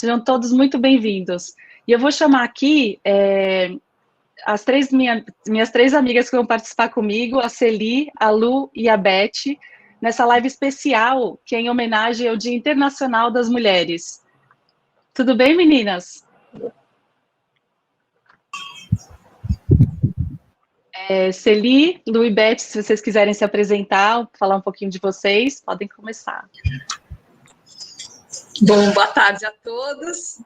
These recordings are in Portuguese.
Sejam todos muito bem-vindos. E eu vou chamar aqui as minhas três amigas que vão participar comigo, a Celi, a Lu e a Beth, nessa live especial que é em homenagem ao Dia Internacional das Mulheres. Tudo bem, meninas? Celi, Lu e Beth, se vocês quiserem se apresentar, falar um pouquinho de vocês, podem começar. Bom, boa tarde a todos.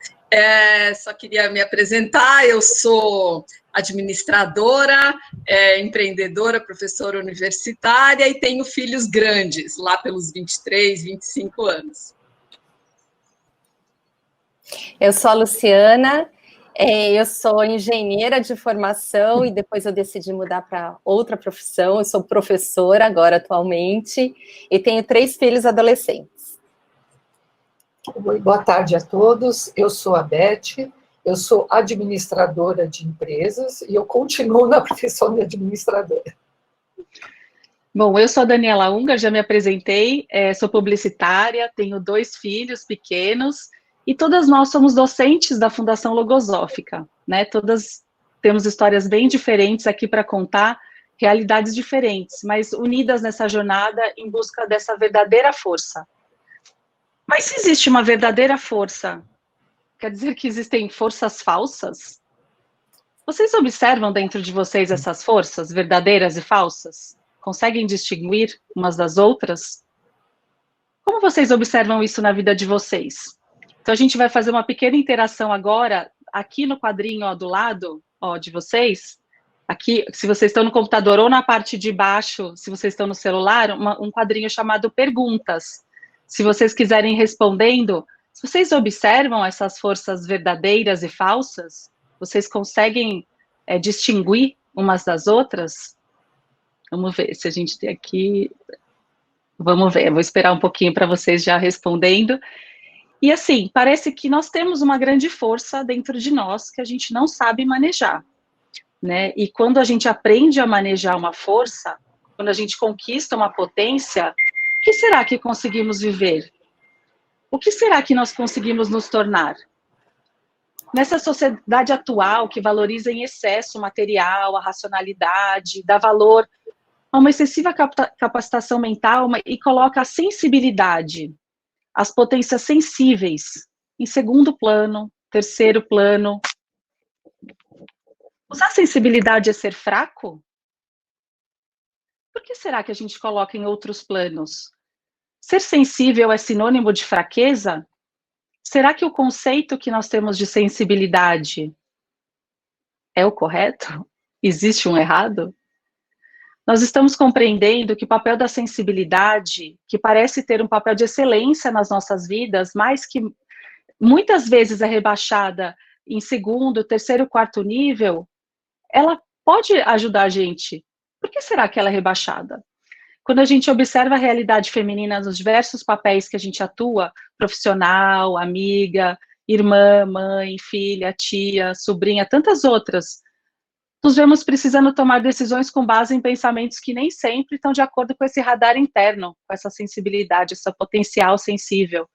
Só queria me apresentar, eu sou administradora, empreendedora, professora universitária e tenho filhos grandes, lá pelos 23, 25 anos. Eu sou a Luciana, eu sou engenheira de formação e depois eu decidi mudar para outra profissão, eu sou professora agora atualmente e tenho 3 filhos adolescentes. Oi, boa tarde a todos, eu sou a Beth, eu sou administradora de empresas e eu continuo na profissão de administradora. Bom, eu sou a Daniela Unger, já me apresentei, sou publicitária, tenho 2 filhos pequenos e todas nós somos docentes da Fundação Logosófica, né? Todas temos histórias bem diferentes aqui para contar, realidades diferentes, mas unidas nessa jornada em busca dessa verdadeira força. Mas se existe uma verdadeira força, quer dizer que existem forças falsas? Vocês observam dentro de vocês essas forças verdadeiras e falsas? Conseguem distinguir umas das outras? Como vocês observam isso na vida de vocês? Então a gente vai fazer uma pequena interação agora, aqui no quadrinho do lado de vocês. Aqui, se vocês estão no computador ou na parte de baixo, se vocês estão no celular, um quadrinho chamado Perguntas. Se vocês quiserem respondendo, se vocês observam essas forças verdadeiras e falsas, vocês conseguem distinguir umas das outras? Vamos ver se a gente tem aqui. Vamos ver, eu vou esperar um pouquinho para vocês já respondendo. E assim, parece que nós temos uma grande força dentro de nós que a gente não sabe manejar, né? E quando a gente aprende a manejar uma força, quando a gente conquista uma potência, o que será que conseguimos viver? O que será que nós conseguimos nos tornar? Nessa sociedade atual que valoriza em excesso o material, a racionalidade, dá valor a uma excessiva capacitação mental e coloca a sensibilidade, as potências sensíveis, em segundo plano, terceiro plano. Usar sensibilidade é ser fraco? Por que será que a gente coloca em outros planos? Ser sensível é sinônimo de fraqueza? Será que o conceito que nós temos de sensibilidade é o correto? Existe um errado? Nós estamos compreendendo que o papel da sensibilidade, que parece ter um papel de excelência nas nossas vidas, mas que muitas vezes é rebaixada em segundo, terceiro, quarto nível, ela pode ajudar a gente. Por que será que ela é rebaixada? Quando a gente observa a realidade feminina nos diversos papéis que a gente atua, profissional, amiga, irmã, mãe, filha, tia, sobrinha, tantas outras, nos vemos precisando tomar decisões com base em pensamentos que nem sempre estão de acordo com esse radar interno, com essa sensibilidade, esse potencial sensível.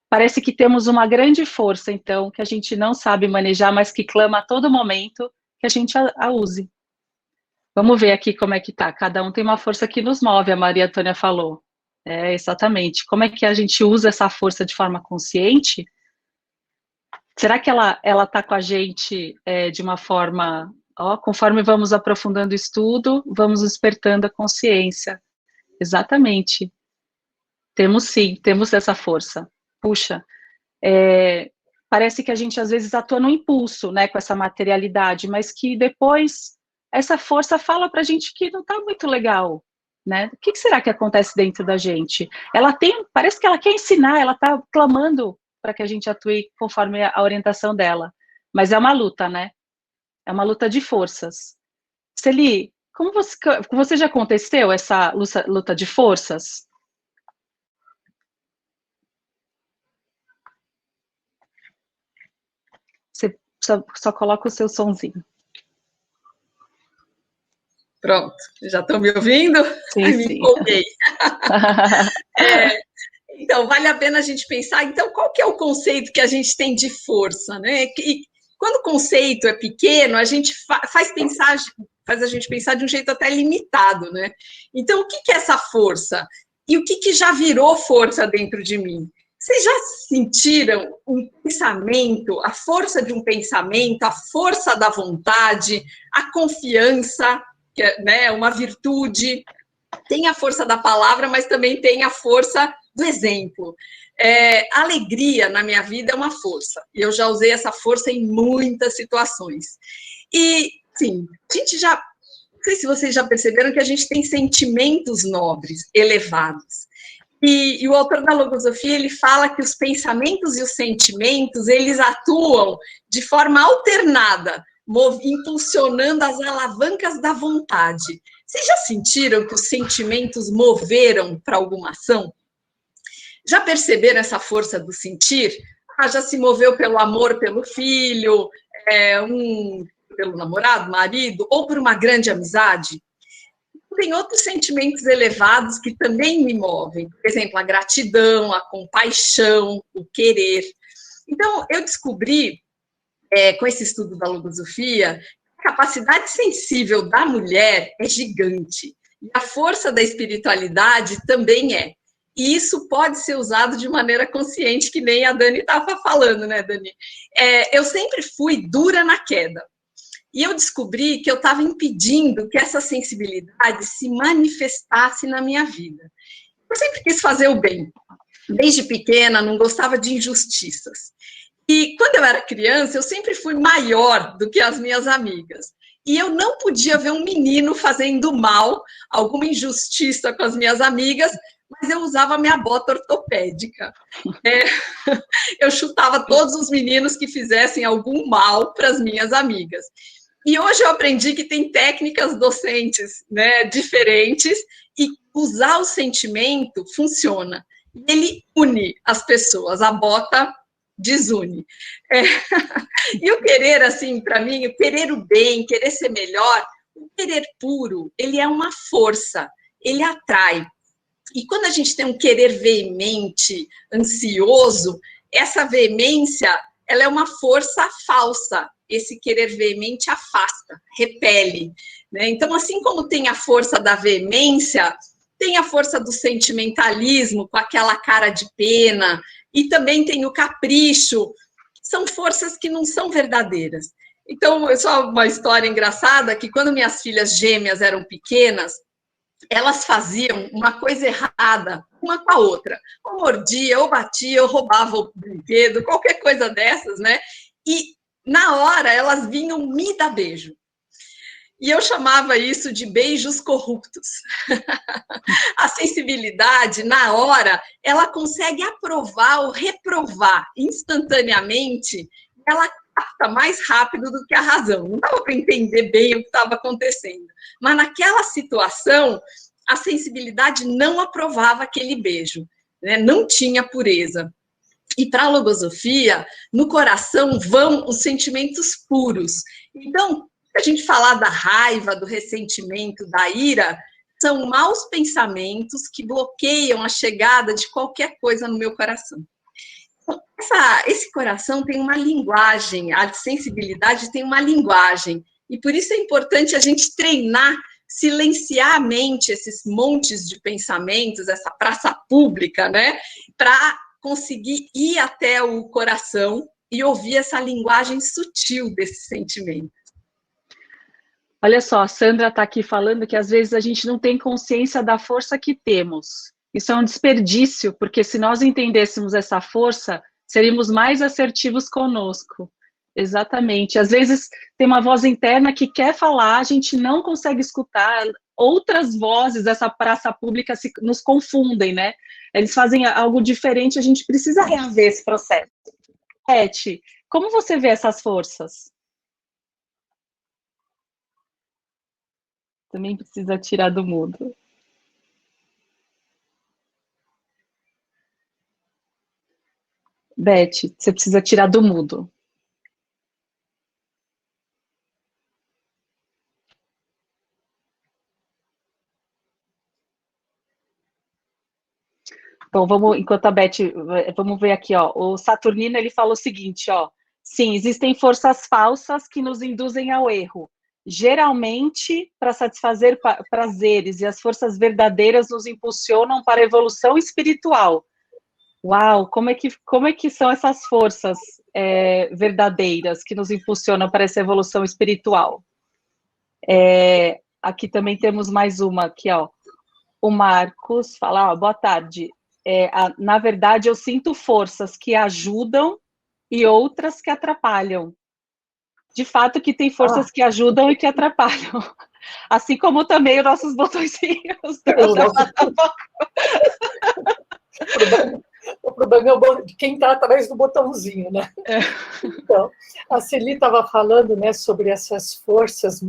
Parece que temos uma grande força, então, que a gente não sabe manejar, mas que clama a todo momento que a gente a use. Vamos ver aqui como é que tá. Cada um tem uma força que nos move, a Maria Antônia falou. Exatamente. Como é que a gente usa essa força de forma consciente? Será que ela tá com a gente de uma forma... conforme vamos aprofundando o estudo, vamos despertando a consciência. Exatamente. Temos sim, temos essa força. Puxa, parece que a gente às vezes atua no impulso, né, com essa materialidade, mas que depois essa força fala pra gente que não tá muito legal, né? O que será que acontece dentro da gente? Parece que ela quer ensinar, ela tá clamando para que a gente atue conforme a orientação dela. Mas é uma luta, né? É uma luta de forças. Celi, como você já aconteceu essa luta de forças? Você só coloca o seu sonzinho. Pronto, já estão me ouvindo? Sim, Me empolguei. Então, vale a pena a gente pensar, então, qual que é o conceito que a gente tem de força, né? E quando o conceito é pequeno, a gente faz a gente pensar de um jeito até limitado, né? Então, o que é essa força? E o que já virou força dentro de mim? Vocês já sentiram um pensamento, a força de um pensamento, a força da vontade, a confiança, que é, né, uma virtude? Tem a força da palavra, mas também tem a força do exemplo. Alegria na minha vida é uma força, e eu já usei essa força em muitas situações. E, sim, a gente já, não sei se vocês já perceberam que a gente tem sentimentos nobres, elevados. E o autor da logosofia, ele fala que os pensamentos e os sentimentos, eles atuam de forma alternada, impulsionando as alavancas da vontade. Vocês já sentiram que os sentimentos moveram para alguma ação? Já perceberam essa força do sentir? Já se moveu pelo amor pelo filho, pelo namorado, marido, ou por uma grande amizade? Tem outros sentimentos elevados que também me movem. Por exemplo, a gratidão, a compaixão, o querer. Então, eu descobri, com esse estudo da logosofia, a capacidade sensível da mulher é gigante. E a força da espiritualidade também é. E isso pode ser usado de maneira consciente, que nem a Dani estava falando, né, Dani? Eu sempre fui dura na queda. E eu descobri que eu estava impedindo que essa sensibilidade se manifestasse na minha vida. Eu sempre quis fazer o bem. Desde pequena, não gostava de injustiças. E quando eu era criança, eu sempre fui maior do que as minhas amigas. E eu não podia ver um menino fazendo mal, alguma injustiça com as minhas amigas, mas eu usava minha bota ortopédica. Eu chutava todos os meninos que fizessem algum mal para as minhas amigas. E hoje eu aprendi que tem técnicas docentes, né, diferentes, e usar o sentimento funciona. Ele une as pessoas, a bota desune. E o querer, assim, para mim, o querer o bem, querer ser melhor, o querer puro, ele é uma força, ele atrai. E quando a gente tem um querer veemente, ansioso, essa veemência, ela é uma força falsa. Esse querer veemente afasta, repele, né? Então, assim como tem a força da veemência, tem a força do sentimentalismo, com aquela cara de pena, e também tem o capricho. São forças que não são verdadeiras. Então, só uma história engraçada, que quando minhas filhas gêmeas eram pequenas, elas faziam uma coisa errada, uma com a outra. Ou mordia, ou batia, ou roubava o brinquedo, qualquer coisa dessas, né? E na hora elas vinham me dar beijo. E eu chamava isso de beijos corruptos. A sensibilidade, na hora, ela consegue aprovar ou reprovar instantaneamente, ela capta mais rápido do que a razão. Não dava para entender bem o que estava acontecendo. Mas naquela situação, a sensibilidade não aprovava aquele beijo, né? Não tinha pureza. E para a logosofia, no coração vão os sentimentos puros. Então, se a gente falar da raiva, do ressentimento, da ira, são maus pensamentos que bloqueiam a chegada de qualquer coisa no meu coração. Então, esse coração tem uma linguagem, a sensibilidade tem uma linguagem, e por isso é importante a gente treinar, silenciar a mente, esses montes de pensamentos, essa praça pública, né, para conseguir ir até o coração e ouvir essa linguagem sutil desse sentimento. Olha só, a Sandra está aqui falando que às vezes a gente não tem consciência da força que temos. Isso é um desperdício, porque se nós entendêssemos essa força, seríamos mais assertivos conosco. Exatamente. Às vezes tem uma voz interna que quer falar, a gente não consegue escutar, outras vozes dessa praça pública nos confundem, né? Eles fazem algo diferente, a gente precisa reaver esse processo. Beth, como você vê essas forças? Também precisa tirar do mudo. Beth, você precisa tirar do mudo. Bom, vamos, enquanto a Beth, vamos ver aqui, ó. O Saturnino, ele fala o seguinte, ó. Sim, existem forças falsas que nos induzem ao erro, geralmente para satisfazer prazeres, e as forças verdadeiras nos impulsionam para a evolução espiritual. Uau, como é que são essas forças verdadeiras que nos impulsionam para essa evolução espiritual? Aqui também temos mais uma, aqui, ó. O Marcos fala, ó, boa tarde. Na verdade, eu sinto forças que ajudam e outras que atrapalham. De fato que tem forças que ajudam e que atrapalham. Assim como também os nossos botõezinhos. O problema é de quem está atrás do botãozinho, né? Então, a Celi estava falando, né, sobre essas forças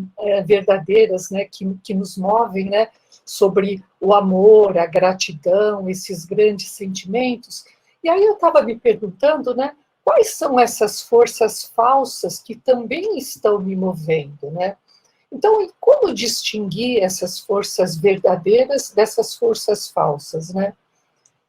verdadeiras, né, que nos movem, né, sobre o amor, a gratidão, esses grandes sentimentos. E aí eu estava me perguntando, né, quais são essas forças falsas que também estão me movendo, né? Então, como distinguir essas forças verdadeiras dessas forças falsas, né?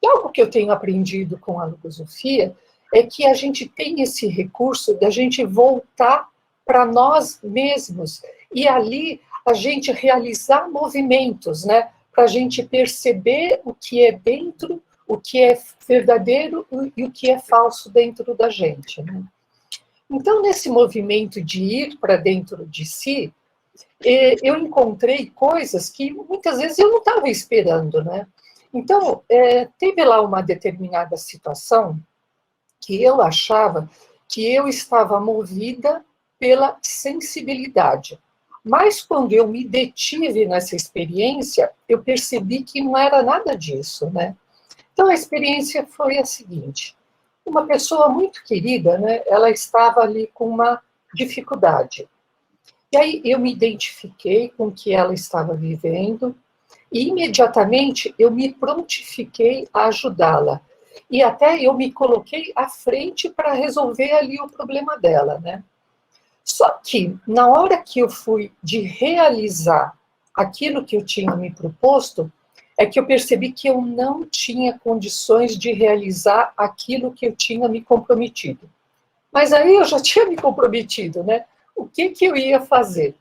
E algo que eu tenho aprendido com a logosofia é que a gente tem esse recurso da gente voltar para nós mesmos e ali a gente realizar movimentos, né? Para a gente perceber o que é dentro, o que é verdadeiro e o que é falso dentro da gente, né? Então, nesse movimento de ir para dentro de si, eu encontrei coisas que muitas vezes eu não estava esperando, né? Então, teve lá uma determinada situação que eu achava que eu estava movida pela sensibilidade. Mas quando eu me detive nessa experiência, eu percebi que não era nada disso, né? Então, a experiência foi a seguinte. Uma pessoa muito querida, né? Ela estava ali com uma dificuldade. E aí eu me identifiquei com o que ela estava vivendo, e imediatamente eu me prontifiquei a ajudá-la. E até eu me coloquei à frente para resolver ali o problema dela, né? Só que, na hora que eu fui de realizar aquilo que eu tinha me proposto, é que eu percebi que eu não tinha condições de realizar aquilo que eu tinha me comprometido. Mas aí eu já tinha me comprometido, né? O que eu ia fazer?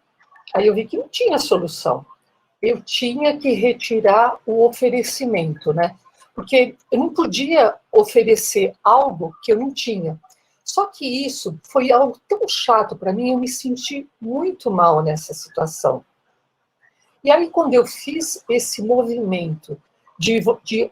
Aí eu vi que não tinha solução. Eu tinha que retirar o oferecimento, né? Porque eu não podia oferecer algo que eu não tinha. Só que isso foi algo tão chato para mim, eu me senti muito mal nessa situação. E aí, quando eu fiz esse movimento de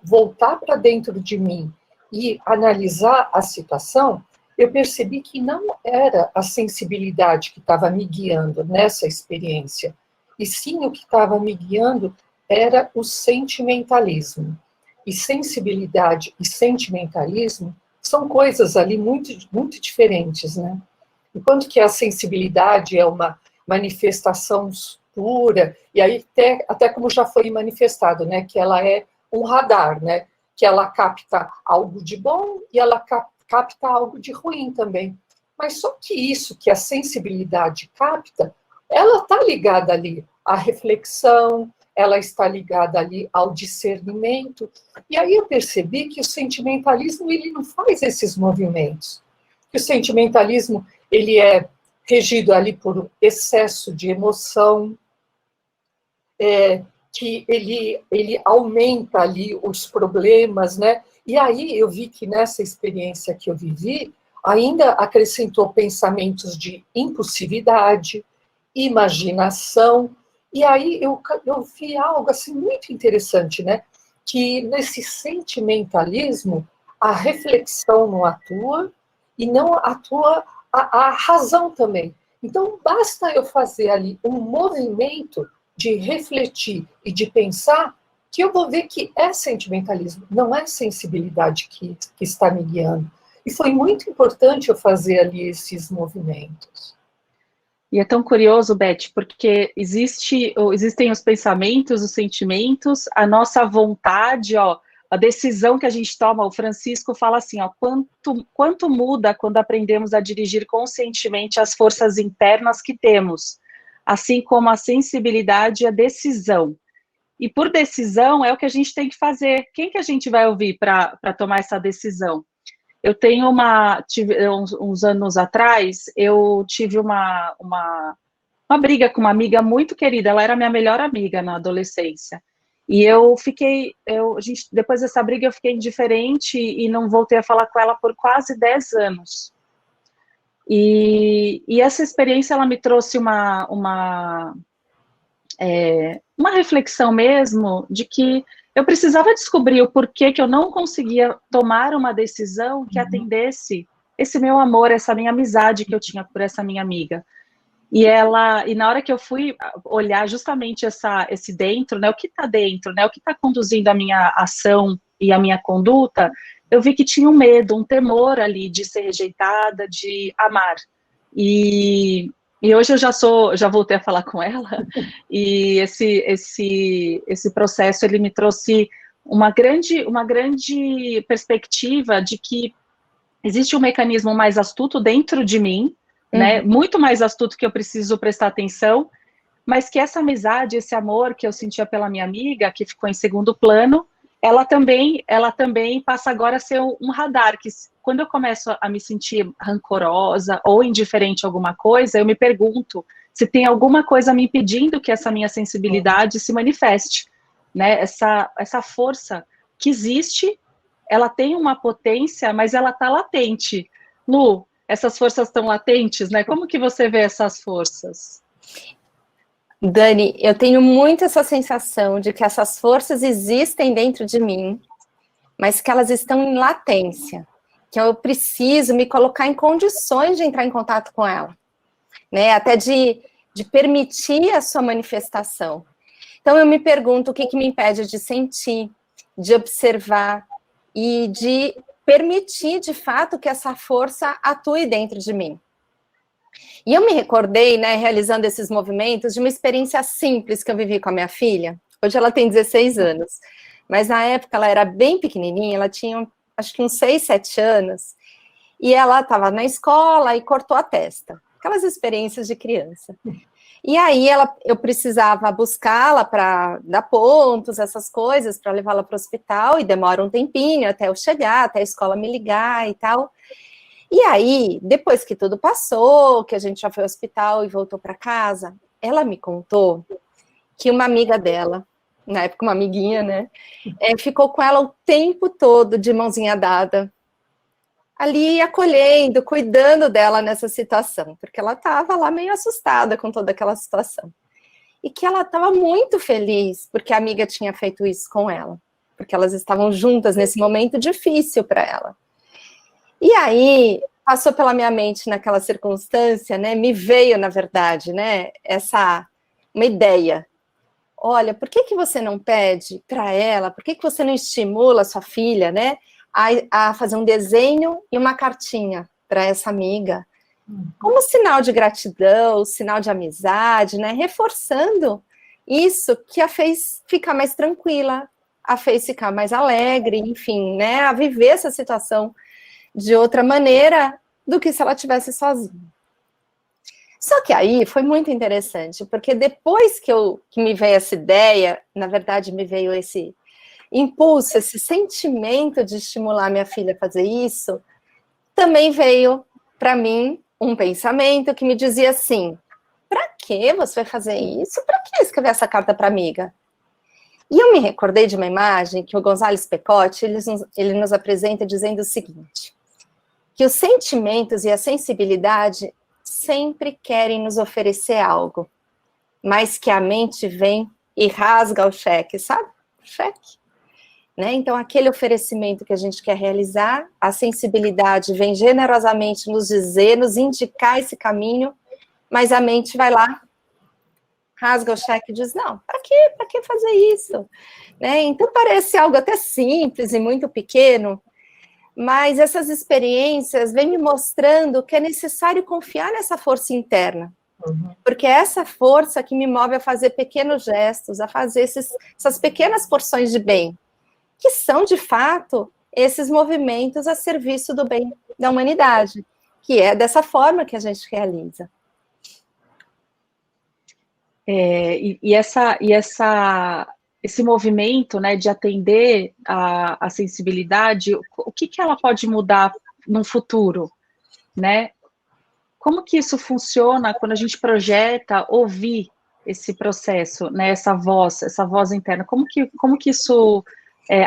voltar para dentro de mim e analisar a situação, eu percebi que não era a sensibilidade que estava me guiando nessa experiência, e sim o que estava me guiando era o sentimentalismo. E sensibilidade e sentimentalismo são coisas ali muito, muito diferentes, né? Enquanto que a sensibilidade é uma manifestação pura, e aí até como já foi manifestado, né, que ela é um radar, né, que ela capta algo de bom e ela capta algo de ruim também. Mas só que isso que a sensibilidade capta, ela está ligada ali à reflexão, ela está ligada ali ao discernimento. E aí eu percebi que o sentimentalismo ele não faz esses movimentos. Que o sentimentalismo ele é regido ali por excesso de emoção, que ele aumenta ali os problemas, né? E aí eu vi que nessa experiência que eu vivi, ainda acrescentou pensamentos de impulsividade, imaginação, e aí eu vi algo assim muito interessante, né? Que nesse sentimentalismo, a reflexão não atua, e não atua a razão também. Então, basta eu fazer ali um movimento de refletir e de pensar, que eu vou ver que é sentimentalismo, não é sensibilidade que está me guiando. E foi muito importante eu fazer ali esses movimentos. E é tão curioso, Beth, porque existem os pensamentos, os sentimentos, a nossa vontade, ó, a decisão que a gente toma. O Francisco fala assim, ó, quanto muda quando aprendemos a dirigir conscientemente as forças internas que temos, assim como a sensibilidade e a decisão. E por decisão é o que a gente tem que fazer. Quem que a gente vai ouvir para tomar essa decisão? Eu tenho uns anos atrás, eu tive uma briga com uma amiga muito querida, ela era minha melhor amiga na adolescência. E depois dessa briga eu fiquei indiferente e não voltei a falar com ela por quase 10 anos. E essa experiência, ela me trouxe uma reflexão mesmo de que eu precisava descobrir o porquê que eu não conseguia tomar uma decisão que atendesse esse meu amor, essa minha amizade que eu tinha por essa minha amiga. E na hora que eu fui olhar justamente esse dentro, né, o que está dentro, né, o que está conduzindo a minha ação e a minha conduta, eu vi que tinha um medo, um temor ali de ser rejeitada, de amar. E hoje eu já voltei a falar com ela, e esse processo, ele me trouxe uma grande perspectiva de que existe um mecanismo mais astuto dentro de mim, né, muito mais astuto, que eu preciso prestar atenção, mas que essa amizade, esse amor que eu sentia pela minha amiga, que ficou em segundo plano, ela também passa agora a ser um radar, que quando eu começo a me sentir rancorosa ou indiferente a alguma coisa, eu me pergunto se tem alguma coisa me impedindo que essa minha sensibilidade se manifeste, né, essa força que existe, ela tem uma potência, mas ela está latente. Lu, essas forças estão latentes, né? Como que você vê essas forças? Dani, eu tenho muito essa sensação de que essas forças existem dentro de mim, mas que elas estão em latência, que eu preciso me colocar em condições de entrar em contato com ela, né? Até de permitir a sua manifestação. Então, eu me pergunto o que me impede de sentir, de observar e de permitir, de fato, que essa força atue dentro de mim. E eu me recordei, né, realizando esses movimentos, de uma experiência simples que eu vivi com a minha filha. Hoje ela tem 16 anos, mas na época ela era bem pequenininha, ela tinha, acho que uns 6, 7 anos, e ela estava na escola e cortou a testa. Aquelas experiências de criança. E aí eu precisava buscá-la para dar pontos, essas coisas, para levá-la para o hospital, e demora um tempinho até eu chegar, até a escola me ligar e tal. E aí, depois que tudo passou, que a gente já foi ao hospital e voltou para casa, ela me contou que uma amiga dela, na época uma amiguinha, né, ficou com ela o tempo todo de mãozinha dada, ali acolhendo, cuidando dela nessa situação, porque ela estava lá meio assustada com toda aquela situação. E que ela estava muito feliz porque a amiga tinha feito isso com ela, porque elas estavam juntas nesse momento difícil para ela. E aí, passou pela minha mente naquela circunstância, né, me veio, na verdade, né, uma ideia. Olha, por que você não pede para ela, por que você não estimula a sua filha, né, a fazer um desenho e uma cartinha para essa amiga, como sinal de gratidão, sinal de amizade, né, reforçando isso que a fez ficar mais tranquila, a fez ficar mais alegre, enfim, né, a viver essa situação de outra maneira do que se ela estivesse sozinha. Só que aí foi muito interessante, porque depois que me veio essa ideia, na verdade me veio esse impulso, esse sentimento de estimular minha filha a fazer isso, também veio para mim um pensamento que me dizia assim, para que você vai fazer isso? Para que escrever essa carta para a amiga? E eu me recordei de uma imagem que o Gonzales Pecotti, ele nos apresenta dizendo o seguinte, que os sentimentos e a sensibilidade sempre querem nos oferecer algo, mas que a mente vem e rasga o cheque, sabe? O cheque. Né? Então, aquele oferecimento que a gente quer realizar, a sensibilidade vem generosamente nos dizer, nos indicar esse caminho, mas a mente vai lá, rasga o cheque e diz, não, para que fazer isso? Né? Então, parece algo até simples e muito pequeno, mas essas experiências vêm me mostrando que é necessário confiar nessa força interna, porque é essa força que me move a fazer pequenos gestos, a fazer essas pequenas porções de bem, que são, de fato, esses movimentos a serviço do bem da humanidade, que é dessa forma que a gente realiza. esse movimento, né, de atender a sensibilidade, o que ela pode mudar no futuro, né? Como que isso funciona quando a gente projeta ouvir esse processo, né, essa voz interna? Como que isso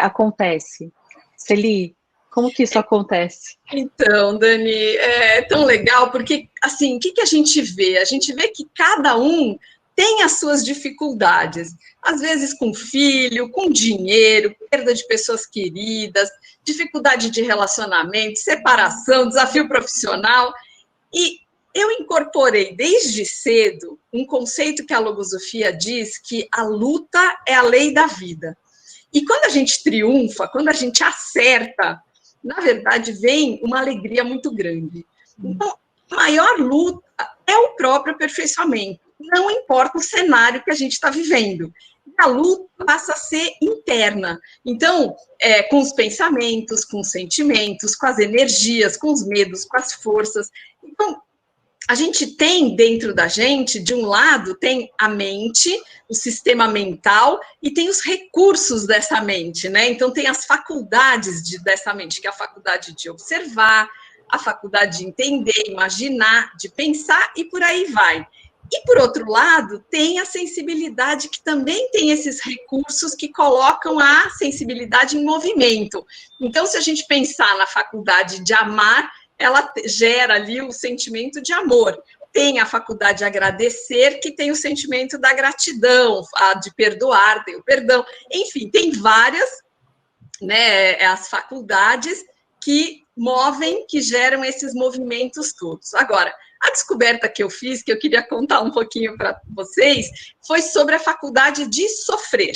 acontece? Celi, como que isso acontece? Então, Dani, é tão legal, porque, assim, o que a gente vê? A gente vê que cada um tem as suas dificuldades, às vezes com filho, com dinheiro, perda de pessoas queridas, dificuldade de relacionamento, separação, desafio profissional, e eu incorporei desde cedo um conceito que a logosofia diz que a luta é a lei da vida. E quando a gente triunfa, quando a gente acerta, na verdade, vem uma alegria muito grande. Então, a maior luta é o próprio aperfeiçoamento. Não importa o cenário que a gente está vivendo. A luta passa a ser interna. Então, com os pensamentos, com os sentimentos, com as energias, com os medos, com as forças. Então, a gente tem dentro da gente, de um lado, tem a mente, o sistema mental, e tem os recursos dessa mente, né? Então, tem as faculdades dessa mente, que é a faculdade de observar, a faculdade de entender, imaginar, de pensar, e por aí vai. E, por outro lado, tem a sensibilidade, que também tem esses recursos que colocam a sensibilidade em movimento. Então, se a gente pensar na faculdade de amar, ela gera ali o sentimento de amor. Tem a faculdade de agradecer, que tem o sentimento da gratidão, a de perdoar, tem o perdão. Enfim, tem várias, né, as faculdades que movem, que geram esses movimentos todos. Agora, a descoberta que eu fiz, que eu queria contar um pouquinho para vocês, foi sobre a faculdade de sofrer,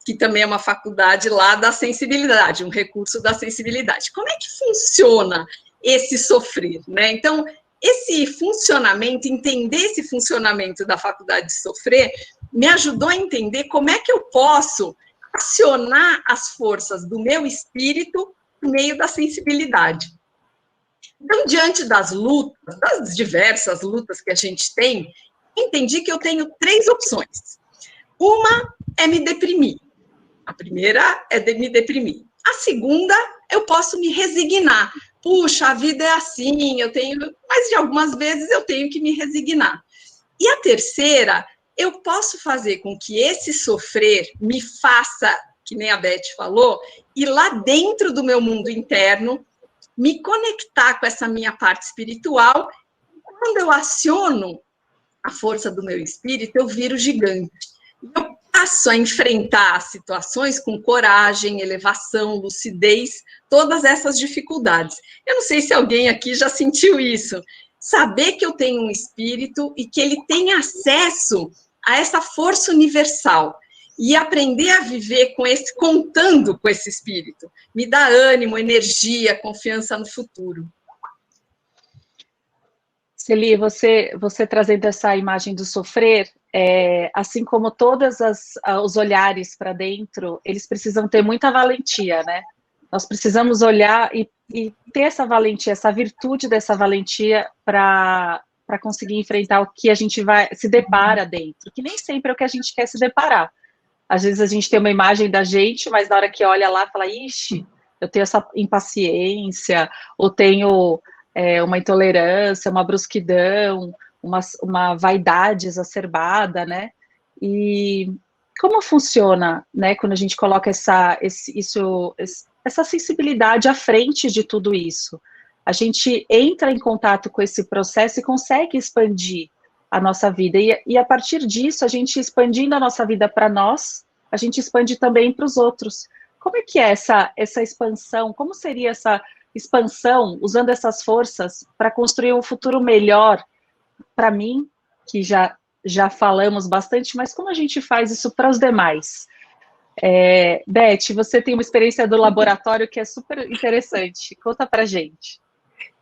que também é uma faculdade lá da sensibilidade, um recurso da sensibilidade. Como é que funciona esse sofrer, né? Então, esse funcionamento, entender esse funcionamento da faculdade de sofrer, me ajudou a entender como é que eu posso acionar as forças do meu espírito por meio da sensibilidade. Então, diante das lutas, das diversas lutas que a gente tem, entendi que eu tenho 3 opções. Uma é me deprimir. A primeira é me deprimir. A segunda, eu posso me resignar. Puxa, a vida é assim, mas de algumas vezes eu tenho que me resignar. E a terceira, eu posso fazer com que esse sofrer me faça, que nem a Beth falou, ir lá dentro do meu mundo interno, me conectar com essa minha parte espiritual. Quando eu aciono a força do meu espírito, eu viro gigante. Eu passo a enfrentar as situações com coragem, elevação, lucidez, todas essas dificuldades. Eu não sei se alguém aqui já sentiu isso. Saber que eu tenho um espírito e que ele tem acesso a essa força universal e aprender a viver contando com esse espírito, me dá ânimo, energia, confiança no futuro. Celi, você trazendo essa imagem do sofrer, assim como todos os olhares para dentro, eles precisam ter muita valentia, né? Nós precisamos olhar e ter essa valentia, essa virtude dessa valentia para conseguir enfrentar o que a gente se depara dentro, que nem sempre é o que a gente quer se deparar. Às vezes a gente tem uma imagem da gente, mas na hora que olha lá, fala, ixi, eu tenho essa impaciência, ou tenho uma intolerância, uma brusquidão, uma vaidade exacerbada, né? E como funciona, né, quando a gente coloca essa sensibilidade à frente de tudo isso? A gente entra em contato com esse processo e consegue expandir a nossa vida. E a partir disso, a gente expandindo a nossa vida para nós, a gente expande também para os outros. Como é que é essa expansão? Como seria essa expansão, usando essas forças, para construir um futuro melhor para mim, que já falamos bastante, mas como a gente faz isso para os demais? Beth, você tem uma experiência do laboratório que é super interessante. Conta para a gente.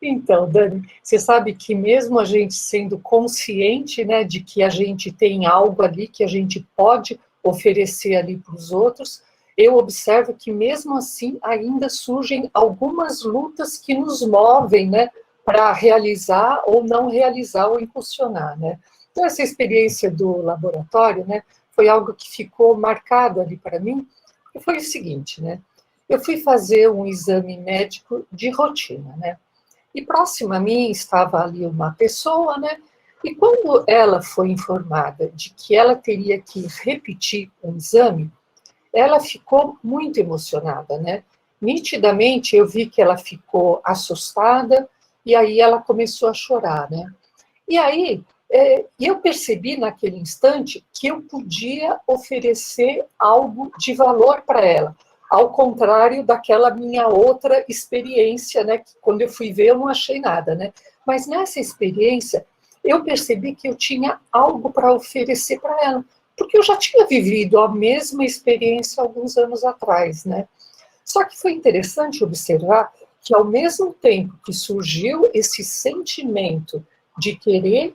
Então, Dani, você sabe que mesmo a gente sendo consciente, né, de que a gente tem algo ali que a gente pode oferecer ali para os outros, eu observo que mesmo assim ainda surgem algumas lutas que nos movem, né, para realizar ou não realizar ou impulsionar, né. Então, essa experiência do laboratório, né, foi algo que ficou marcado ali para mim, e foi o seguinte, né? Eu fui fazer um exame médico de rotina, né? E próxima a mim estava ali uma pessoa, né? E quando ela foi informada de que ela teria que repetir o exame, ela ficou muito emocionada, né? Nitidamente eu vi que ela ficou assustada e aí ela começou a chorar, né? E aí eu percebi naquele instante que eu podia oferecer algo de valor para ela, ao contrário daquela minha outra experiência, né? Que quando eu fui ver eu não achei nada, né? Mas nessa experiência eu percebi que eu tinha algo para oferecer para ela, porque eu já tinha vivido a mesma experiência alguns anos atrás, né? Só que foi interessante observar que, ao mesmo tempo que surgiu esse sentimento de querer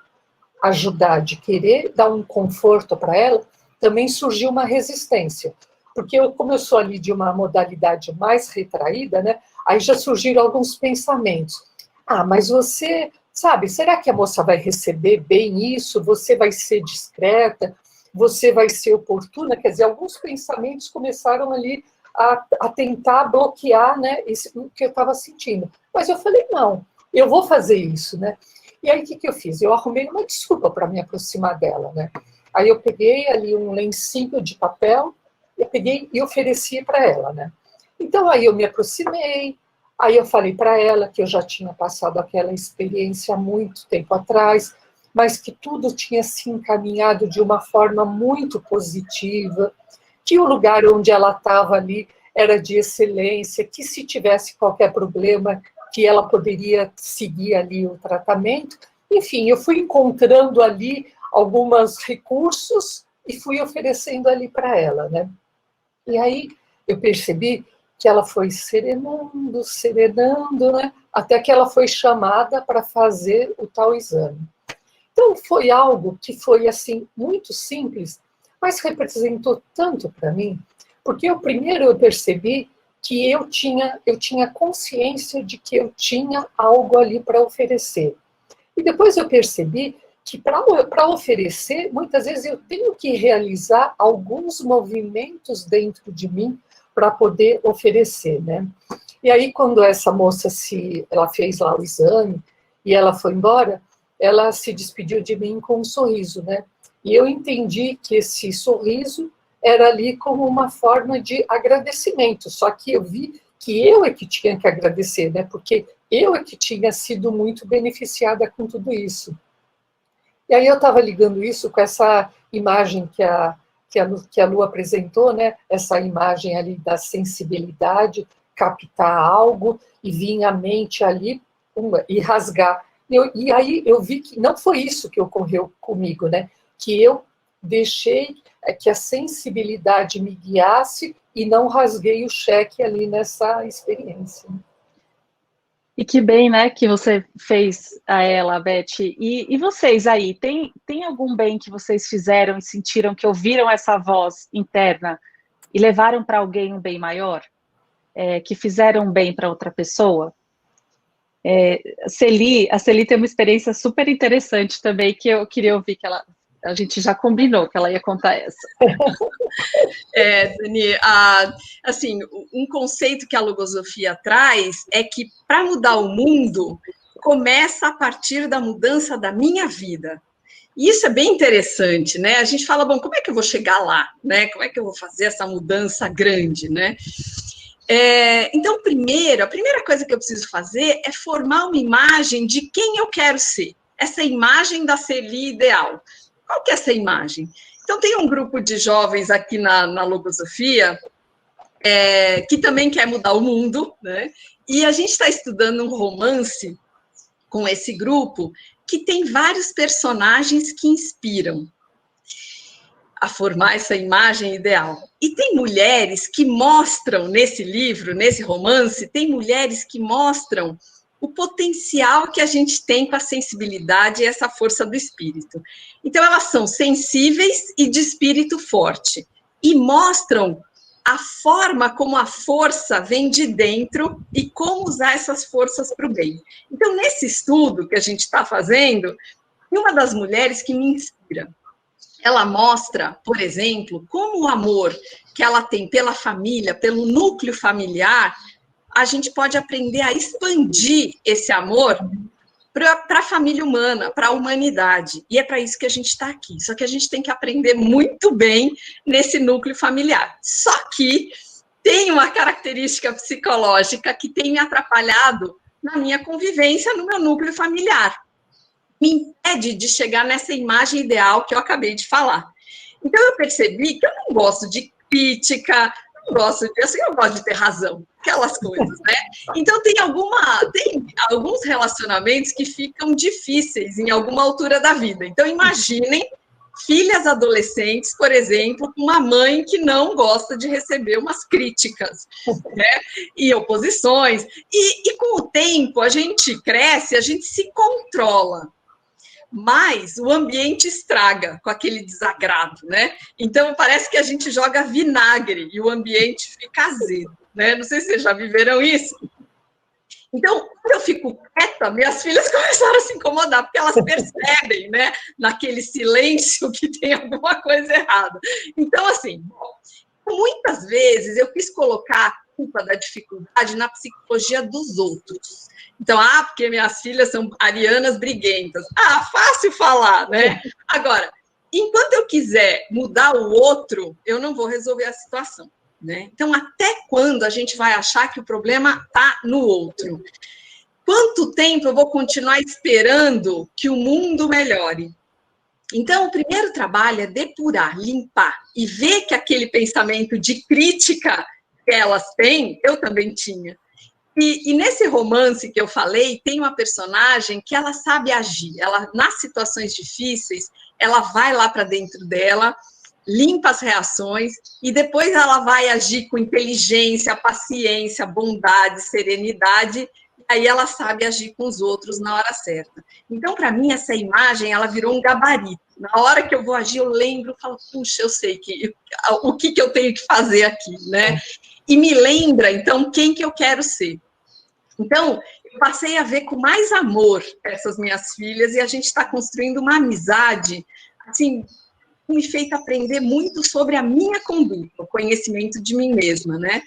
ajudar, de querer dar um conforto para ela, também surgiu uma resistência. Porque como eu sou ali de uma modalidade mais retraída, né? Aí já surgiram alguns pensamentos. Ah, mas você, sabe, será que a moça vai receber bem isso? Você vai ser discreta? Você vai ser oportuna? Quer dizer, alguns pensamentos começaram ali a tentar bloquear, né, o que eu estava sentindo. Mas eu falei, não, eu vou fazer isso, né? E aí, o que eu fiz? Eu arrumei uma desculpa para me aproximar dela, né? Aí eu peguei ali um lencinho de papel, eu peguei e ofereci para ela, né? Então, aí eu me aproximei, aí eu falei para ela que eu já tinha passado aquela experiência há muito tempo atrás, mas que tudo tinha se encaminhado de uma forma muito positiva, que o lugar onde ela estava ali era de excelência, que se tivesse qualquer problema, que ela poderia seguir ali o tratamento. Enfim, eu fui encontrando ali alguns recursos e fui oferecendo ali para ela, né? E aí eu percebi que ela foi serenando, serenando, né? Até que ela foi chamada para fazer o tal exame. Então foi algo que foi assim muito simples, mas representou tanto para mim, porque primeiro eu percebi que eu tinha consciência de que eu tinha algo ali para oferecer. E depois eu percebi que para oferecer, muitas vezes eu tenho que realizar alguns movimentos dentro de mim para poder oferecer, né? E aí quando essa moça ela fez lá o exame e ela foi embora, ela se despediu de mim com um sorriso, né? E eu entendi que esse sorriso era ali como uma forma de agradecimento, só que eu vi que eu é que tinha que agradecer, né? Porque eu é que tinha sido muito beneficiada com tudo isso. E aí eu estava ligando isso com essa imagem que a Lu apresentou, né? Essa imagem ali da sensibilidade, captar algo e vir à mente ali e rasgar. E aí eu vi que não foi isso que ocorreu comigo, né? Que eu deixei que a sensibilidade me guiasse e não rasguei o cheque ali nessa experiência. E que bem, né, que você fez a ela, Beth. E vocês aí, tem algum bem que vocês fizeram e sentiram que ouviram essa voz interna e levaram para alguém um bem maior? Que fizeram um bem para outra pessoa? A Celi tem uma experiência super interessante também, que eu queria ouvir, que a gente já combinou que ela ia contar essa. Dani, assim, um conceito que a logosofia traz é que para mudar o mundo, começa a partir da mudança da minha vida. E isso é bem interessante, né? A gente fala, bom, como é que eu vou chegar lá, né? Como é que eu vou fazer essa mudança grande, né? Então, a primeira coisa que eu preciso fazer é formar uma imagem de quem eu quero ser. Essa imagem da Celi ideal. Qual que é essa imagem? Então, tem um grupo de jovens aqui na Logosofia que também quer mudar o mundo, né? E a gente está estudando um romance com esse grupo que tem vários personagens que inspiram a formar essa imagem ideal. E tem mulheres que mostram nesse livro, nesse romance, tem mulheres que mostram o potencial que a gente tem com a sensibilidade e essa força do espírito. Então, elas são sensíveis e de espírito forte, e mostram a forma como a força vem de dentro e como usar essas forças para o bem. Então, nesse estudo que a gente está fazendo, uma das mulheres que me inspira, ela mostra, por exemplo, como o amor que ela tem pela família, pelo núcleo familiar, a gente pode aprender a expandir esse amor para a família humana, para a humanidade. E é para isso que a gente está aqui. Só que a gente tem que aprender muito bem nesse núcleo familiar. Só que tem uma característica psicológica que tem me atrapalhado na minha convivência no meu núcleo familiar. Me impede de chegar nessa imagem ideal que eu acabei de falar. Então, eu percebi que eu não gosto de crítica, não gosto de, assim, eu gosto de ter razão, aquelas coisas, né? Então, tem alguns relacionamentos que ficam difíceis em alguma altura da vida. Então, imaginem filhas adolescentes, por exemplo, com uma mãe que não gosta de receber umas críticas, né? E oposições. E com o tempo, a gente cresce, a gente se controla. Mas o ambiente estraga com aquele desagrado, né? Então, parece que a gente joga vinagre e o ambiente fica azedo, né? Não sei se vocês já viveram isso. Então, quando eu fico quieta, minhas filhas começaram a se incomodar, porque elas percebem, né, naquele silêncio que tem alguma coisa errada. Então, assim, muitas vezes eu quis colocar a culpa da dificuldade na psicologia dos outros. Então, porque minhas filhas são arianas briguentas. Fácil falar, né? Agora, enquanto eu quiser mudar o outro, eu não vou resolver a situação, né? Então, até quando a gente vai achar que o problema está no outro? Quanto tempo eu vou continuar esperando que o mundo melhore? Então, o primeiro trabalho é depurar, limpar e ver que aquele pensamento de crítica que elas têm, eu também tinha. E nesse romance que eu falei, tem uma personagem que ela sabe agir. Ela, nas situações difíceis, ela vai lá para dentro dela, limpa as reações e depois ela vai agir com inteligência, paciência, bondade, serenidade. E aí ela sabe agir com os outros na hora certa. Então, para mim, essa imagem, ela virou um gabarito. Na hora que eu vou agir, eu lembro, falo, puxa, eu sei o que eu tenho que fazer aqui, né? E me lembra, então, quem que eu quero ser. Então, eu passei a ver com mais amor essas minhas filhas e a gente está construindo uma amizade, assim, que me fez aprender muito sobre a minha conduta, o conhecimento de mim mesma, né?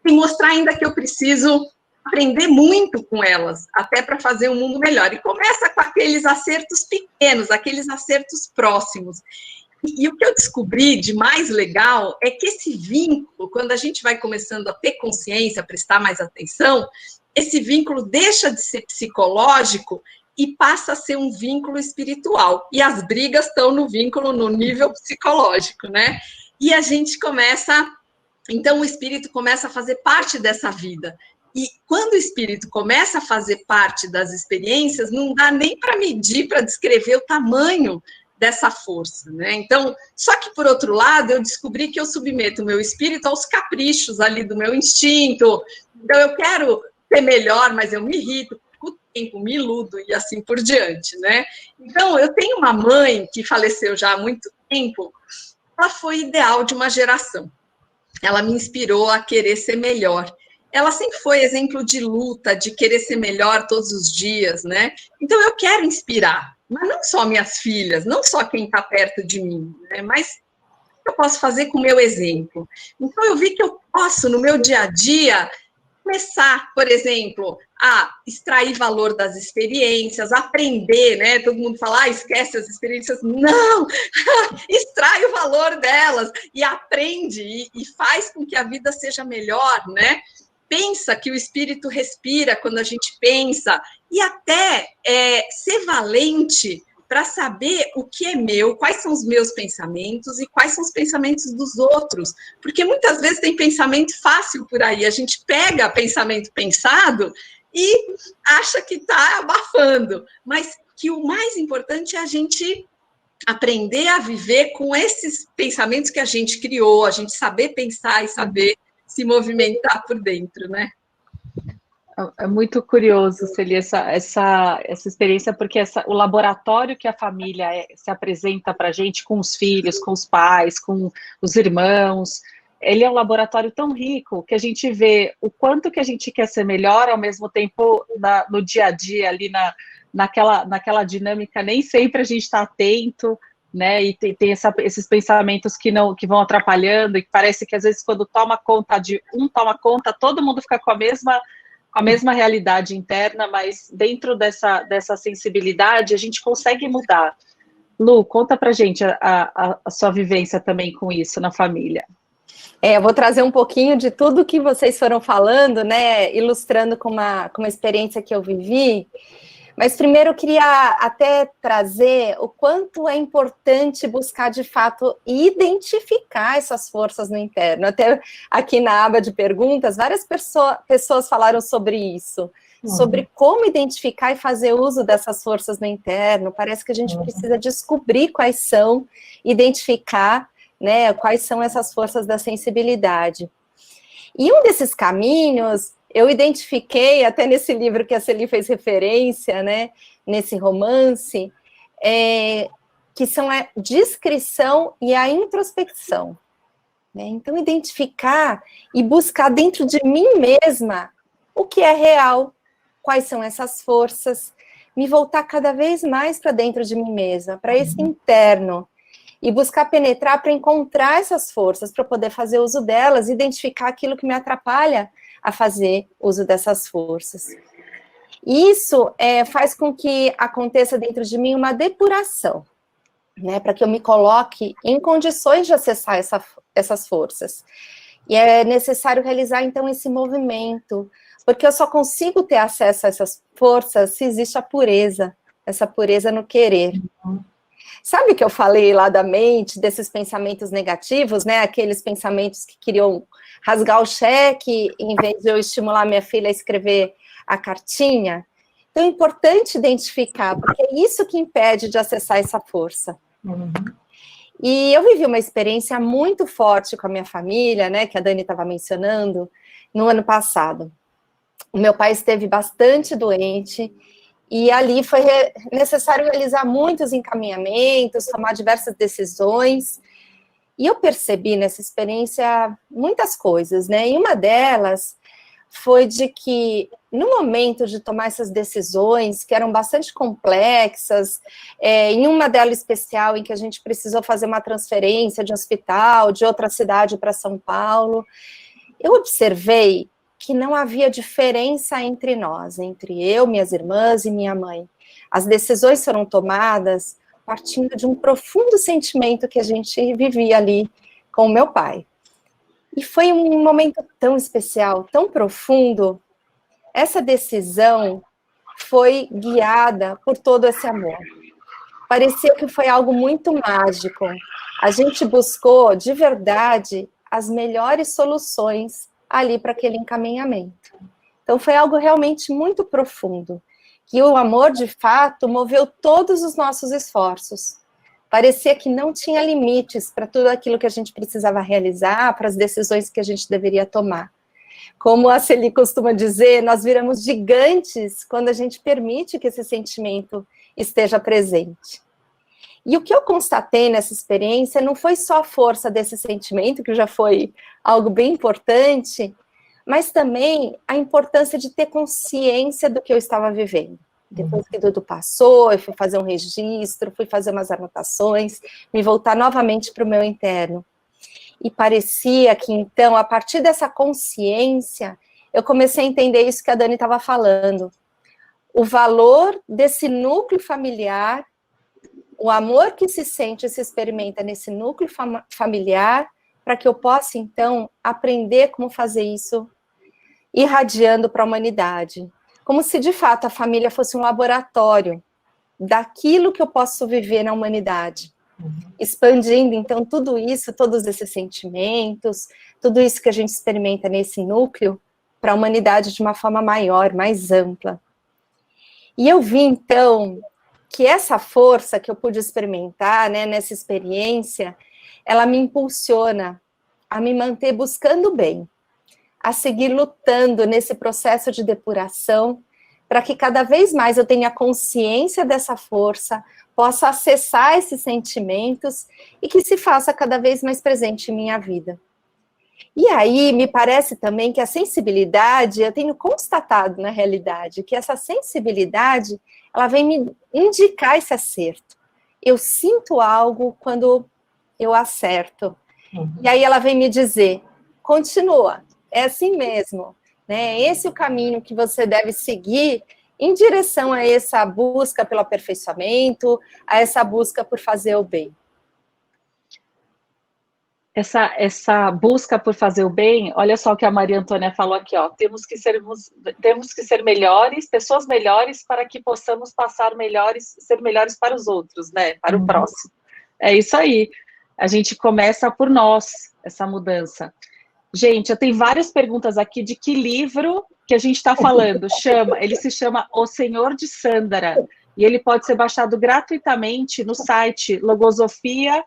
E mostrar ainda que eu preciso aprender muito com elas, até para fazer um mundo melhor. E começa com aqueles acertos pequenos, aqueles acertos próximos. E o que eu descobri de mais legal é que esse vínculo, quando a gente vai começando a ter consciência, a prestar mais atenção, esse vínculo deixa de ser psicológico e passa a ser um vínculo espiritual. E as brigas estão no vínculo, no nível psicológico, né? E a gente começa... Então, o espírito começa a fazer parte dessa vida. E quando o espírito começa a fazer parte das experiências, não dá nem para medir, para descrever o tamanho dessa força, né? Então, só que, por outro lado, eu descobri que eu submeto o meu espírito aos caprichos ali do meu instinto. Então, eu quero ser melhor, mas eu me irrito, com o tempo, me iludo e assim por diante, né? Então, eu tenho uma mãe que faleceu já há muito tempo, ela foi ideal de uma geração. Ela me inspirou a querer ser melhor. Ela sempre foi exemplo de luta, de querer ser melhor todos os dias, né? Então, eu quero inspirar, mas não só minhas filhas, não só quem está perto de mim, né? Mas o que eu posso fazer com o meu exemplo? Então, eu vi que eu posso, no meu dia a dia, começar, por exemplo, a extrair valor das experiências, aprender, né? Todo mundo fala, esquece as experiências. Não! Extrai o valor delas e aprende e faz com que a vida seja melhor, né? Pensa que o espírito respira quando a gente pensa e até ser valente para saber o que é meu, quais são os meus pensamentos e quais são os pensamentos dos outros. Porque muitas vezes tem pensamento fácil por aí, a gente pega pensamento pensado e acha que está abafando, mas que o mais importante é a gente aprender a viver com esses pensamentos que a gente criou, a gente saber pensar e saber se movimentar por dentro, né? É muito curioso, Celi, essa experiência, porque o laboratório que a família se apresenta para a gente com os filhos, com os pais, com os irmãos, ele é um laboratório tão rico que a gente vê o quanto que a gente quer ser melhor, ao mesmo tempo no dia a dia, ali naquela dinâmica, nem sempre a gente está atento, né? E tem esses pensamentos que vão atrapalhando, e que parece que às vezes quando toma conta toma conta, todo mundo fica com a mesma realidade interna, mas dentro dessa sensibilidade a gente consegue mudar. Lu, conta pra gente a sua vivência também com isso na família. Eu vou trazer um pouquinho de tudo que vocês foram falando, né, ilustrando com uma experiência que eu vivi, mas primeiro eu queria até trazer o quanto é importante buscar, de fato, identificar essas forças no interno. Até aqui na aba de perguntas, várias pessoas falaram sobre isso, sobre como identificar e fazer uso dessas forças no interno. Parece que a gente precisa descobrir quais são, identificar, né, quais são essas forças da sensibilidade. E um desses caminhos, eu identifiquei, até nesse livro que a Celi fez referência, né, nesse romance, que são a discrição e a introspecção. Né? Então, identificar e buscar dentro de mim mesma o que é real, quais são essas forças, me voltar cada vez mais para dentro de mim mesma, para esse interno, e buscar penetrar para encontrar essas forças, para poder fazer uso delas, identificar aquilo que me atrapalha a fazer uso dessas forças. Isso faz com que aconteça dentro de mim uma depuração, né, para que eu me coloque em condições de acessar essas forças. E é necessário realizar, então, esse movimento, porque eu só consigo ter acesso a essas forças se existe a pureza, essa pureza no querer. Sabe o que eu falei lá da mente, desses pensamentos negativos, né? Aqueles pensamentos que queriam rasgar o cheque, em vez de eu estimular minha filha a escrever a cartinha? Então, é importante identificar, porque é isso que impede de acessar essa força. E eu vivi uma experiência muito forte com a minha família, né? Que a Dani estava mencionando, no ano passado. O meu pai esteve bastante doente, e ali foi necessário realizar muitos encaminhamentos, tomar diversas decisões, e eu percebi nessa experiência muitas coisas, né? E uma delas foi de que, no momento de tomar essas decisões, que eram bastante complexas, em uma delas especial, em que a gente precisou fazer uma transferência de hospital, de outra cidade para São Paulo, eu observei que não havia diferença entre nós, entre eu, minhas irmãs e minha mãe. As decisões foram tomadas partindo de um profundo sentimento que a gente vivia ali com o meu pai. E foi um momento tão especial, tão profundo. Essa decisão foi guiada por todo esse amor. Parecia que foi algo muito mágico. A gente buscou, de verdade, as melhores soluções ali para aquele encaminhamento. Então, foi algo realmente muito profundo, que o amor, de fato, moveu todos os nossos esforços. Parecia que não tinha limites para tudo aquilo que a gente precisava realizar, para as decisões que a gente deveria tomar. Como a Celi costuma dizer, nós viramos gigantes quando a gente permite que esse sentimento esteja presente. E o que eu constatei nessa experiência não foi só a força desse sentimento, que já foi algo bem importante, mas também a importância de ter consciência do que eu estava vivendo. Depois que tudo passou, eu fui fazer um registro, fui fazer umas anotações, me voltar novamente para o meu interno. E parecia que, então, a partir dessa consciência, eu comecei a entender isso que a Dani estava falando. O valor desse núcleo familiar, o amor que se sente e se experimenta nesse núcleo familiar, para que eu possa, então, aprender como fazer isso irradiando para a humanidade. Como se, de fato, a família fosse um laboratório daquilo que eu posso viver na humanidade. Expandindo, então, tudo isso, todos esses sentimentos, tudo isso que a gente experimenta nesse núcleo, para a humanidade de uma forma maior, mais ampla. E eu vi, então, que essa força que eu pude experimentar, né, nessa experiência, ela me impulsiona a me manter buscando o bem, a seguir lutando nesse processo de depuração, para que cada vez mais eu tenha consciência dessa força, possa acessar esses sentimentos e que se faça cada vez mais presente em minha vida. E aí, me parece também que a sensibilidade, eu tenho constatado na realidade, que essa sensibilidade, ela vem me indicar esse acerto, eu sinto algo quando eu acerto. E aí ela vem me dizer, continua, é assim mesmo, né? Esse é o caminho que você deve seguir em direção a essa busca pelo aperfeiçoamento, a essa busca por fazer o bem. Essa busca por fazer o bem, olha só o que a Maria Antônia falou aqui, ó, temos que ser melhores, pessoas melhores, para que possamos ser melhores para os outros, né? Para o próximo. É isso aí. A gente começa por nós, essa mudança. Gente, eu tenho várias perguntas aqui de que livro que a gente está falando. Ele se chama O Senhor de Sândara, e ele pode ser baixado gratuitamente no site logosofia.org.br.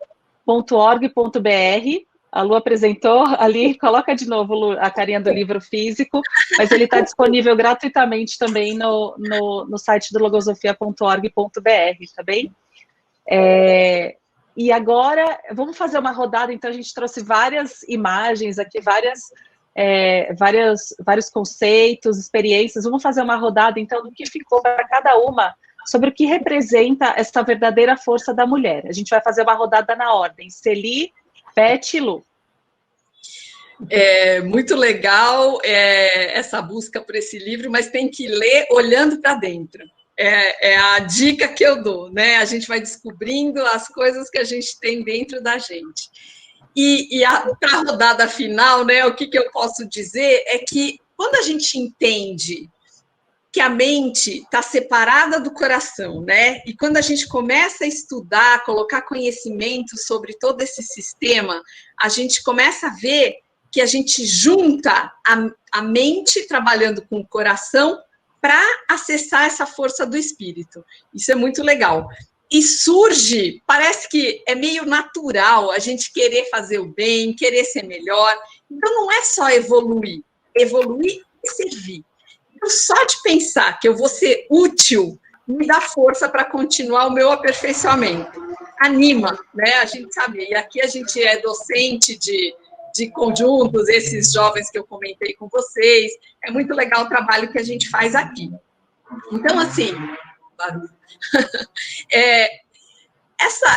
A Lu apresentou ali, coloca de novo, Lu, a carinha do livro físico, mas ele está disponível gratuitamente também no site do logosofia.org.br, tá bem? E agora, vamos fazer uma rodada, então a gente trouxe várias imagens aqui, vários conceitos, experiências, vamos fazer uma rodada, então, do que ficou para cada uma, sobre o que representa essa verdadeira força da mulher. A gente vai fazer uma rodada na ordem, Celi, Beth e Lu. É muito legal essa busca por esse livro, mas tem que ler olhando para dentro. É a dica que eu dou, né? A gente vai descobrindo as coisas que a gente tem dentro da gente. E para a rodada final, né, o que eu posso dizer é que quando a gente entende que a mente está separada do coração, né? E quando a gente começa a estudar, colocar conhecimento sobre todo esse sistema, a gente começa a ver que a gente junta a mente trabalhando com o coração para acessar essa força do espírito. Isso é muito legal. E surge, parece que é meio natural a gente querer fazer o bem, querer ser melhor. Então, não é só evoluir e servir. Então, só de pensar que eu vou ser útil me dá força para continuar o meu aperfeiçoamento. Anima, né? A gente sabe, e aqui a gente é docente de conjuntos, esses jovens que eu comentei com vocês. É muito legal o trabalho que a gente faz aqui. Então, assim,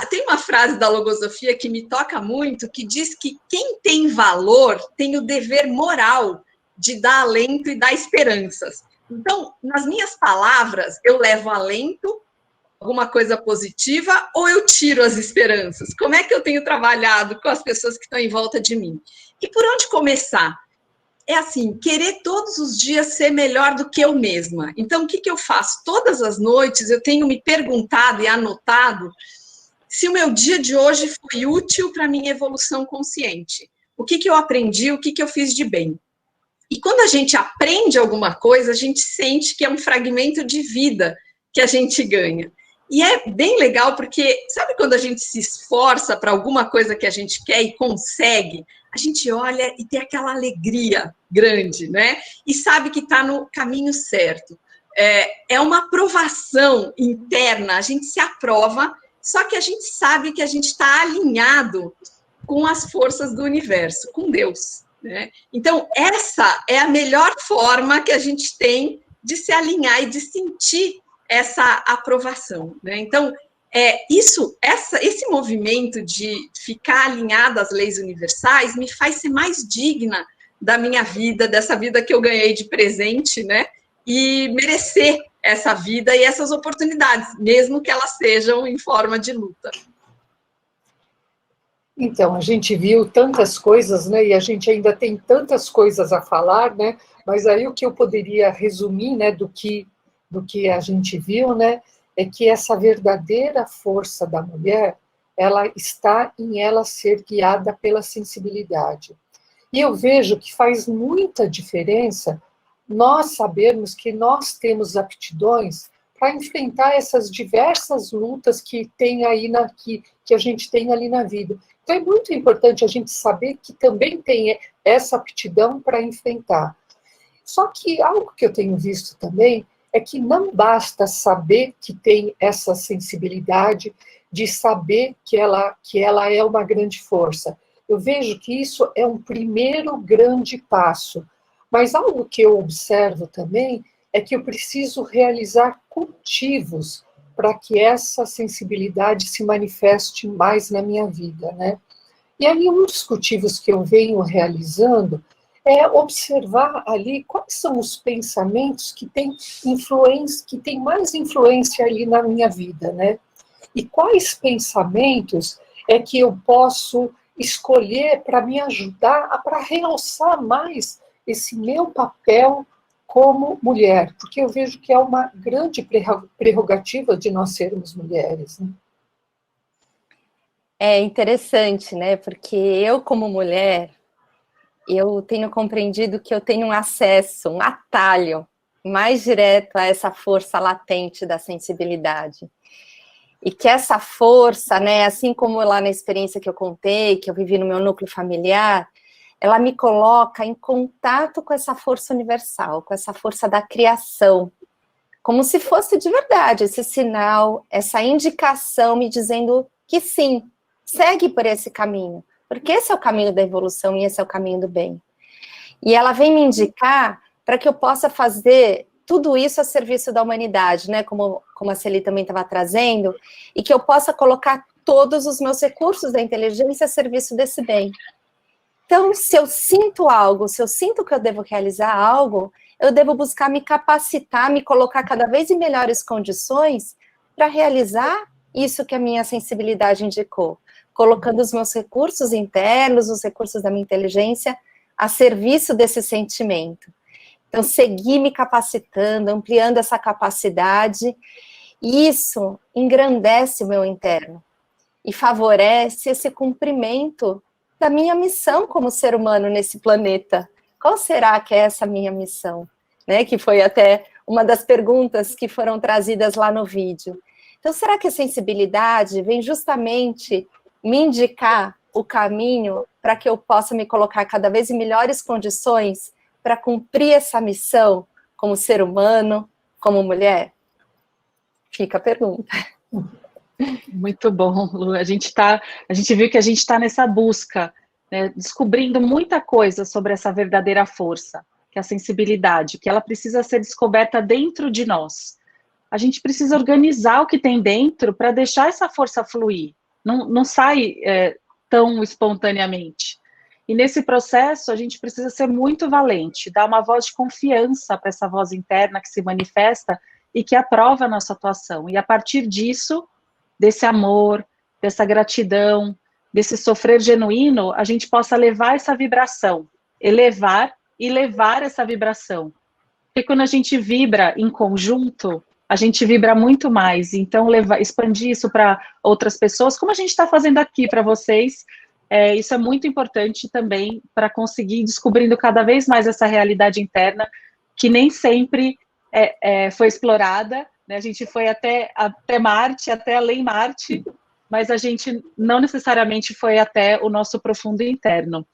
tem uma frase da Logosofia que me toca muito, que diz que quem tem valor tem o dever moral de dar alento e dar esperanças. Então, nas minhas palavras, eu levo alento, alguma coisa positiva, ou eu tiro as esperanças? Como é que eu tenho trabalhado com as pessoas que estão em volta de mim? E por onde começar? É assim, querer todos os dias ser melhor do que eu mesma. Então, o que eu faço? Todas as noites eu tenho me perguntado e anotado se o meu dia de hoje foi útil para a minha evolução consciente. O que eu aprendi, o que eu fiz de bem. E quando a gente aprende alguma coisa, a gente sente que é um fragmento de vida que a gente ganha. E é bem legal porque, sabe quando a gente se esforça para alguma coisa que a gente quer e consegue? A gente olha e tem aquela alegria grande, né? E sabe que está no caminho certo. É uma aprovação interna, a gente se aprova, só que a gente sabe que a gente está alinhado com as forças do universo, com Deus, né? Então, essa é a melhor forma que a gente tem de se alinhar e de sentir essa aprovação, né? Então, esse movimento de ficar alinhado às leis universais me faz ser mais digna da minha vida, dessa vida que eu ganhei de presente, né? E merecer essa vida e essas oportunidades, mesmo que elas sejam em forma de luta. Então, a gente viu tantas coisas, né? E a gente ainda tem tantas coisas a falar, né? Mas aí o que eu poderia resumir, né, do que a gente viu, né, é que essa verdadeira força da mulher, ela está em ela ser guiada pela sensibilidade. E eu vejo que faz muita diferença nós sabermos que nós temos aptidões para enfrentar essas diversas lutas que tem aí que a gente tem ali na vida. Então é muito importante a gente saber que também tem essa aptidão para enfrentar. Só que algo que eu tenho visto também é que não basta saber que tem essa sensibilidade de saber que ela é uma grande força. Eu vejo que isso é um primeiro grande passo. Mas algo que eu observo também é que eu preciso realizar cultivos para que essa sensibilidade se manifeste mais na minha vida, né? E aí um dos motivos que eu venho realizando é observar ali quais são os pensamentos que têm influência, que têm mais influência ali na minha vida, né? E quais pensamentos é que eu posso escolher para me ajudar, para realçar mais esse meu papel como mulher, porque eu vejo que é uma grande prerrogativa de nós sermos mulheres, né? É interessante, né? Porque eu, como mulher, eu tenho compreendido que eu tenho um acesso, um atalho mais direto a essa força latente da sensibilidade. E que essa força, né, assim como lá na experiência que eu contei, que eu vivi no meu núcleo familiar, ela me coloca em contato com essa força universal, com essa força da criação, como se fosse de verdade esse sinal, essa indicação me dizendo que sim, segue por esse caminho, porque esse é o caminho da evolução e esse é o caminho do bem. E ela vem me indicar para que eu possa fazer tudo isso a serviço da humanidade, né? Como a Celi também estava trazendo, e que eu possa colocar todos os meus recursos da inteligência a serviço desse bem. Então, se eu sinto algo, se eu sinto que eu devo realizar algo, eu devo buscar me capacitar, me colocar cada vez em melhores condições para realizar isso que a minha sensibilidade indicou, colocando os meus recursos internos, os recursos da minha inteligência a serviço desse sentimento. Então, seguir me capacitando, ampliando essa capacidade, e isso engrandece o meu interno e favorece esse cumprimento da minha missão como ser humano nesse planeta. Qual será que é essa minha missão? Né? Que foi até uma das perguntas que foram trazidas lá no vídeo. Então, será que a sensibilidade vem justamente me indicar o caminho para que eu possa me colocar cada vez em melhores condições para cumprir essa missão como ser humano, como mulher? Fica a pergunta. Muito bom, Lu. A gente viu que a gente está nessa busca, né, descobrindo muita coisa sobre essa verdadeira força, que é a sensibilidade, que ela precisa ser descoberta dentro de nós. A gente precisa organizar o que tem dentro para deixar essa força fluir. Não sai tão espontaneamente. E nesse processo, a gente precisa ser muito valente, dar uma voz de confiança para essa voz interna que se manifesta e que aprova a nossa atuação. E a partir disso, desse amor, dessa gratidão, desse sofrer genuíno, a gente possa levar essa vibração, elevar e levar essa vibração. Porque quando a gente vibra em conjunto, a gente vibra muito mais. Então, expandir isso para outras pessoas, como a gente está fazendo aqui para vocês, isso é muito importante também para conseguir ir descobrindo cada vez mais essa realidade interna, que nem sempre foi explorada, né? A gente foi até Marte, até além Marte, mas a gente não necessariamente foi até o nosso profundo interno.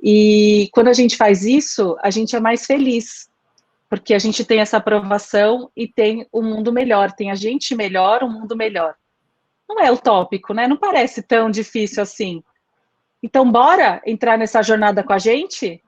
E quando a gente faz isso, a gente é mais feliz, porque a gente tem essa aprovação e tem um mundo melhor, tem a gente melhor, um mundo melhor. Não é utópico, né? Não parece tão difícil assim. Então, bora entrar nessa jornada com a gente?